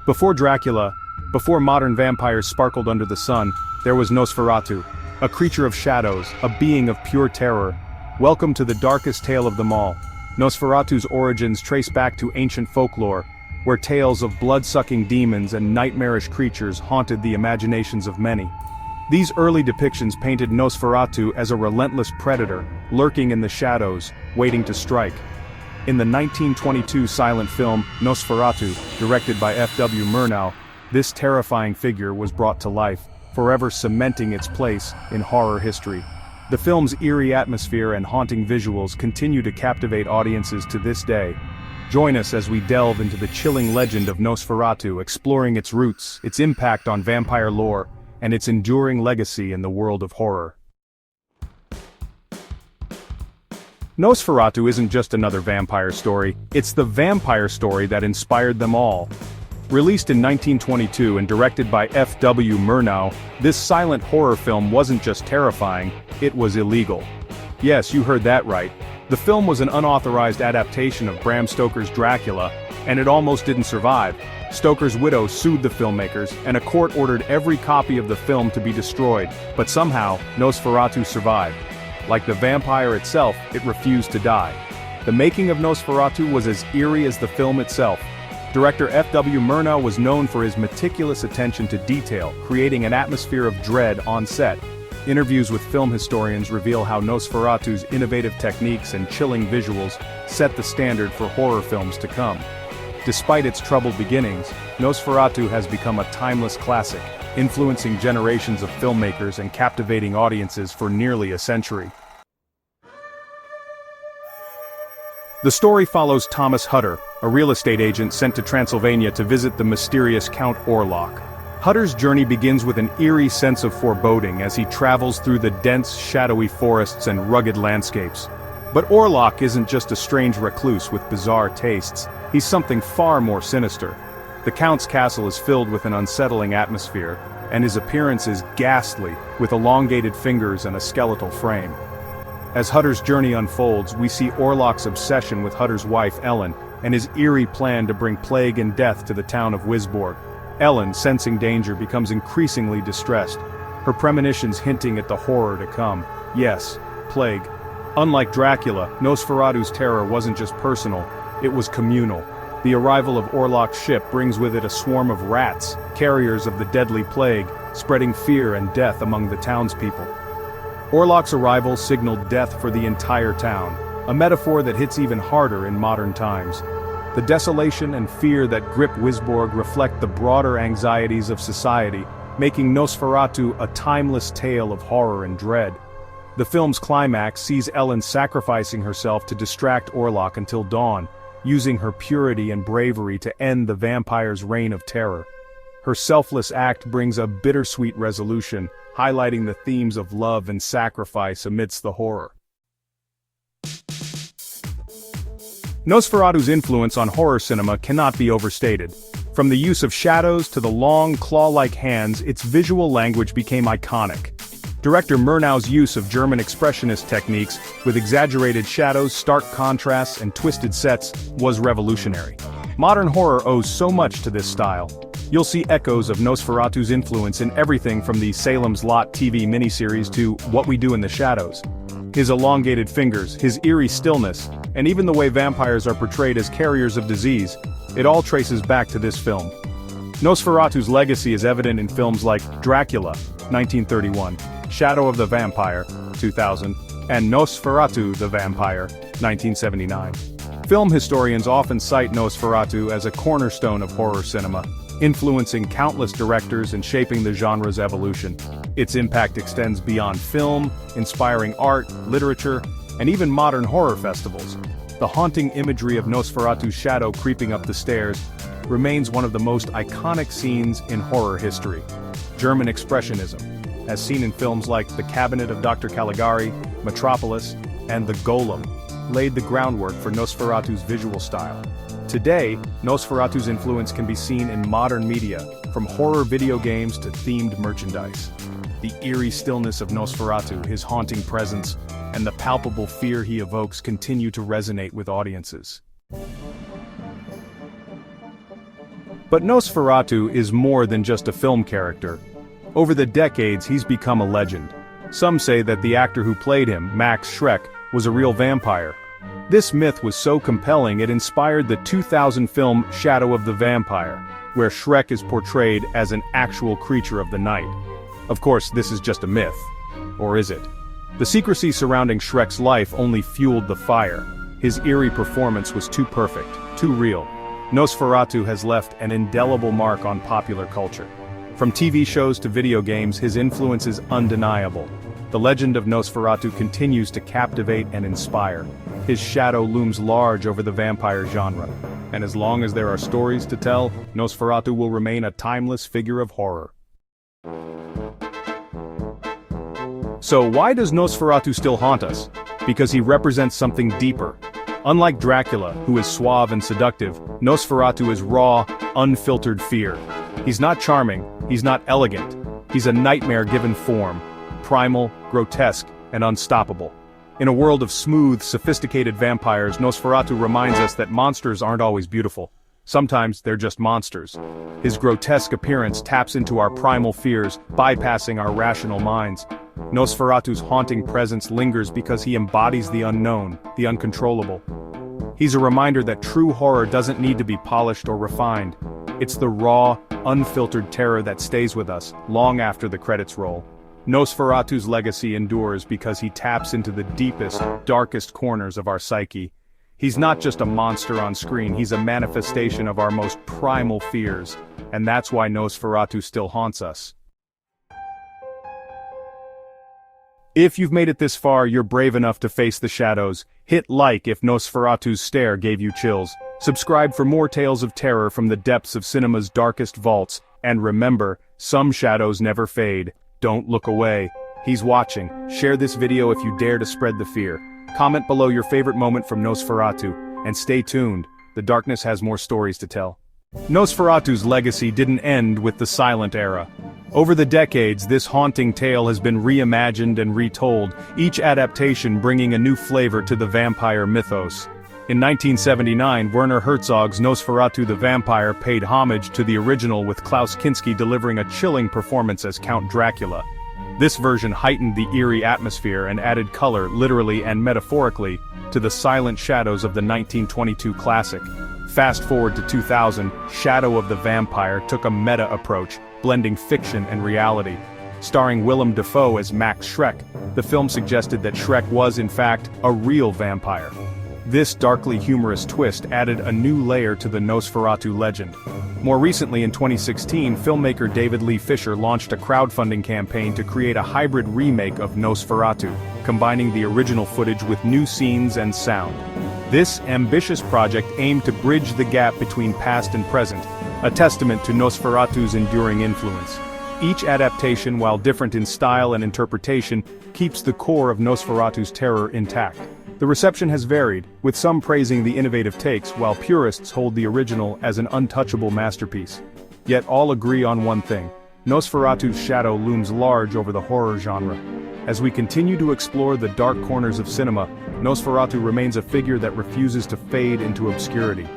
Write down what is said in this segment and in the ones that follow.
Before Dracula, before modern vampires sparkled under the sun, there was Nosferatu, a creature of shadows, a being of pure terror. Welcome to the darkest tale of them all. Nosferatu's origins trace back to ancient folklore, where tales of blood-sucking demons and nightmarish creatures haunted the imaginations of many. These early depictions painted Nosferatu as a relentless predator, lurking in the shadows, waiting to strike. In the 1922 silent film Nosferatu, directed by F.W. Murnau, this terrifying figure was brought to life, forever cementing its place in horror history. The film's eerie atmosphere and haunting visuals continue to captivate audiences to this day. Join us as we delve into the chilling legend of Nosferatu, exploring its roots, its impact on vampire lore, and its enduring legacy in the world of horror. Nosferatu isn't just another vampire story, it's the vampire story that inspired them all. Released in 1922 and directed by F.W. Murnau, this silent horror film wasn't just terrifying, it was illegal. Yes, you heard that right. The film was an unauthorized adaptation of Bram Stoker's Dracula, and it almost didn't survive. Stoker's widow sued the filmmakers, and a court ordered every copy of the film to be destroyed, but somehow, Nosferatu survived. Like the vampire itself, it refused to die. The making of Nosferatu was as eerie as the film itself. Director F.W. Murnau was known for his meticulous attention to detail, creating an atmosphere of dread on set. Interviews with film historians reveal how Nosferatu's innovative techniques and chilling visuals set the standard for horror films to come. Despite its troubled beginnings, Nosferatu has become a timeless classic, influencing generations of filmmakers and captivating audiences for nearly a century. The story follows Thomas Hutter, a real estate agent sent to Transylvania to visit the mysterious Count Orlok. Hutter's journey begins with an eerie sense of foreboding as he travels through the dense, shadowy forests and rugged landscapes. But Orlok isn't just a strange recluse with bizarre tastes, he's something far more sinister. The Count's castle is filled with an unsettling atmosphere, and his appearance is ghastly, with elongated fingers and a skeletal frame. As Hutter's journey unfolds, we see Orlok's obsession with Hutter's wife Ellen, and his eerie plan to bring plague and death to the town of Wisborg. Ellen, sensing danger, becomes increasingly distressed, her premonitions hinting at the horror to come. Yes, plague. Unlike Dracula, Nosferatu's terror wasn't just personal, it was communal. The arrival of Orlok's ship brings with it a swarm of rats, carriers of the deadly plague, spreading fear and death among the townspeople. Orlok's arrival signaled death for the entire town, a metaphor that hits even harder in modern times. The desolation and fear that grip Wisborg reflect the broader anxieties of society, making Nosferatu a timeless tale of horror and dread. The film's climax sees Ellen sacrificing herself to distract Orlok until dawn, using her purity and bravery to end the vampire's reign of terror. Her selfless act brings a bittersweet resolution, highlighting the themes of love and sacrifice amidst the horror. Nosferatu's influence on horror cinema cannot be overstated. From the use of shadows to the long, claw-like hands, its visual language became iconic. Director Murnau's use of German expressionist techniques, with exaggerated shadows, stark contrasts, and twisted sets, was revolutionary. Modern horror owes so much to this style. You'll see echoes of Nosferatu's influence in everything from the Salem's Lot TV miniseries to What We Do in the Shadows. His elongated fingers, his eerie stillness, and even the way vampires are portrayed as carriers of disease, it all traces back to this film. Nosferatu's legacy is evident in films like Dracula, 1931, Shadow of the Vampire, 2000, and Nosferatu the Vampire, 1979. Film historians often cite Nosferatu as a cornerstone of horror cinema, influencing countless directors and shaping the genre's evolution. Its impact extends beyond film, inspiring art, literature, and even modern horror festivals. The haunting imagery of Nosferatu's shadow creeping up the stairs remains one of the most iconic scenes in horror history. German expressionism, as seen in films like The Cabinet of Dr. Caligari, Metropolis, and The Golem, laid the groundwork for Nosferatu's visual style. Today, Nosferatu's influence can be seen in modern media, from horror video games to themed merchandise. The eerie stillness of Nosferatu, his haunting presence, and the palpable fear he evokes continue to resonate with audiences. But Nosferatu is more than just a film character. Over the decades, he's become a legend. Some say that the actor who played him, Max Schreck, was a real vampire. This myth was so compelling it inspired the 2000 film Shadow of the Vampire, where Schreck is portrayed as an actual creature of the night. Of course, this is just a myth. Or is it? The secrecy surrounding Schreck's life only fueled the fire. His eerie performance was too perfect, too real. Nosferatu has left an indelible mark on popular culture. From TV shows to video games, his influence is undeniable. The legend of Nosferatu continues to captivate and inspire. His shadow looms large over the vampire genre. And as long as there are stories to tell, Nosferatu will remain a timeless figure of horror. So why does Nosferatu still haunt us? Because he represents something deeper. Unlike Dracula, who is suave and seductive, Nosferatu is raw, unfiltered fear. He's not charming, he's not elegant. He's a nightmare given form, primal, grotesque, and unstoppable. In a world of smooth, sophisticated vampires, Nosferatu reminds us that monsters aren't always beautiful. Sometimes they're just monsters. His grotesque appearance taps into our primal fears, bypassing our rational minds. Nosferatu's haunting presence lingers because he embodies the unknown, the uncontrollable. He's a reminder that true horror doesn't need to be polished or refined. It's the raw, unfiltered terror that stays with us, long after the credits roll. Nosferatu's legacy endures because he taps into the deepest, darkest corners of our psyche. He's not just a monster on screen, he's a manifestation of our most primal fears. And that's why Nosferatu still haunts us. If you've made it this far, you're brave enough to face the shadows. Hit like if Nosferatu's stare gave you chills. Subscribe for more tales of terror from the depths of cinema's darkest vaults. And remember, some shadows never fade. Don't look away. He's watching. Share this video if you dare to spread the fear. Comment below your favorite moment from Nosferatu. And stay tuned, the darkness has more stories to tell. Nosferatu's legacy didn't end with the silent era. Over the decades, this haunting tale has been reimagined and retold, each adaptation bringing a new flavor to the vampire mythos. In 1979, Werner Herzog's Nosferatu the Vampire paid homage to the original, with Klaus Kinski delivering a chilling performance as Count Dracula. This version heightened the eerie atmosphere and added color, literally and metaphorically, to the silent shadows of the 1922 classic. Fast forward to 2000, Shadow of the Vampire took a meta approach, blending fiction and reality. Starring Willem Dafoe as Max Schreck, the film suggested that Schreck was in fact a real vampire. This darkly humorous twist added a new layer to the Nosferatu legend. More recently in 2016, filmmaker David Lee Fisher launched a crowdfunding campaign to create a hybrid remake of Nosferatu, combining the original footage with new scenes and sound. This ambitious project aimed to bridge the gap between past and present, a testament to Nosferatu's enduring influence. Each adaptation, while different in style and interpretation, keeps the core of Nosferatu's terror intact. The reception has varied, with some praising the innovative takes while purists hold the original as an untouchable masterpiece. Yet all agree on one thing: Nosferatu's shadow looms large over the horror genre. As we continue to explore the dark corners of cinema, Nosferatu remains a figure that refuses to fade into obscurity.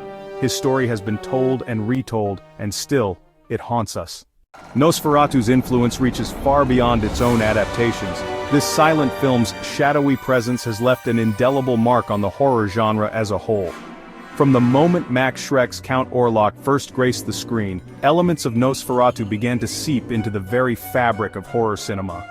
His story has been told and retold, and still, it haunts us. Nosferatu's influence reaches far beyond its own adaptations. This silent film's shadowy presence has left an indelible mark on the horror genre as a whole. From the moment Max Schreck's Count Orlok first graced the screen, elements of Nosferatu began to seep into the very fabric of horror cinema.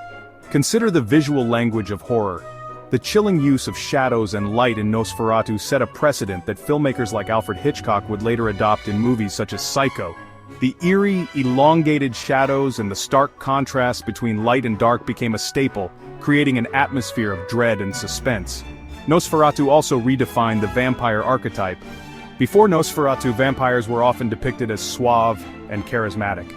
Consider the visual language of horror. The chilling use of shadows and light in Nosferatu set a precedent that filmmakers like Alfred Hitchcock would later adopt in movies such as Psycho. The eerie, elongated shadows and the stark contrast between light and dark became a staple, creating an atmosphere of dread and suspense. Nosferatu also redefined the vampire archetype. Before Nosferatu, vampires were often depicted as suave and charismatic.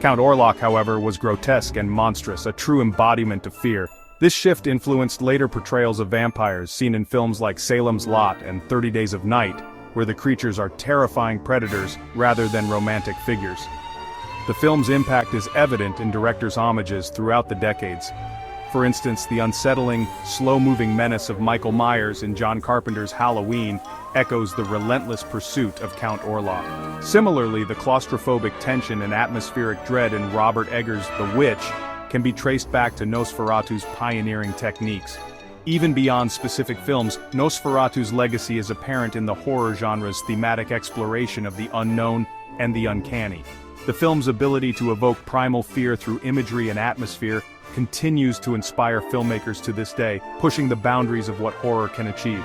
Count Orlok, however, was grotesque and monstrous, a true embodiment of fear. This shift influenced later portrayals of vampires, seen in films like Salem's Lot and 30 Days of Night, where the creatures are terrifying predators rather than romantic figures. The film's impact is evident in directors' homages throughout the decades. For instance, the unsettling, slow-moving menace of Michael Myers in John Carpenter's Halloween echoes the relentless pursuit of Count Orlok. Similarly, the claustrophobic tension and atmospheric dread in Robert Eggers' The Witch can be traced back to Nosferatu's pioneering techniques. Even beyond specific films, Nosferatu's legacy is apparent in the horror genre's thematic exploration of the unknown and the uncanny. The film's ability to evoke primal fear through imagery and atmosphere continues to inspire filmmakers to this day, pushing the boundaries of what horror can achieve.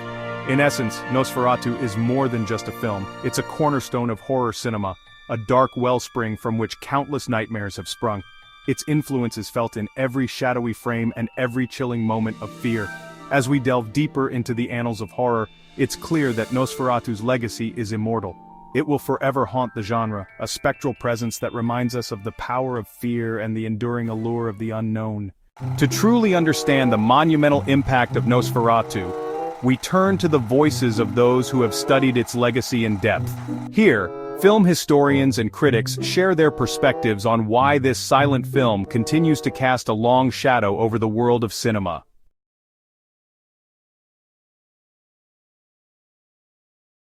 In essence, Nosferatu is more than just a film. It's a cornerstone of horror cinema, a dark wellspring from which countless nightmares have sprung. Its influence is felt in every shadowy frame and every chilling moment of fear. As we delve deeper into the annals of horror, it's clear that Nosferatu's legacy is immortal. It will forever haunt the genre, a spectral presence that reminds us of the power of fear and the enduring allure of the unknown. To truly understand the monumental impact of Nosferatu, we turn to the voices of those who have studied its legacy in depth. Here, film historians and critics share their perspectives on why this silent film continues to cast a long shadow over the world of cinema.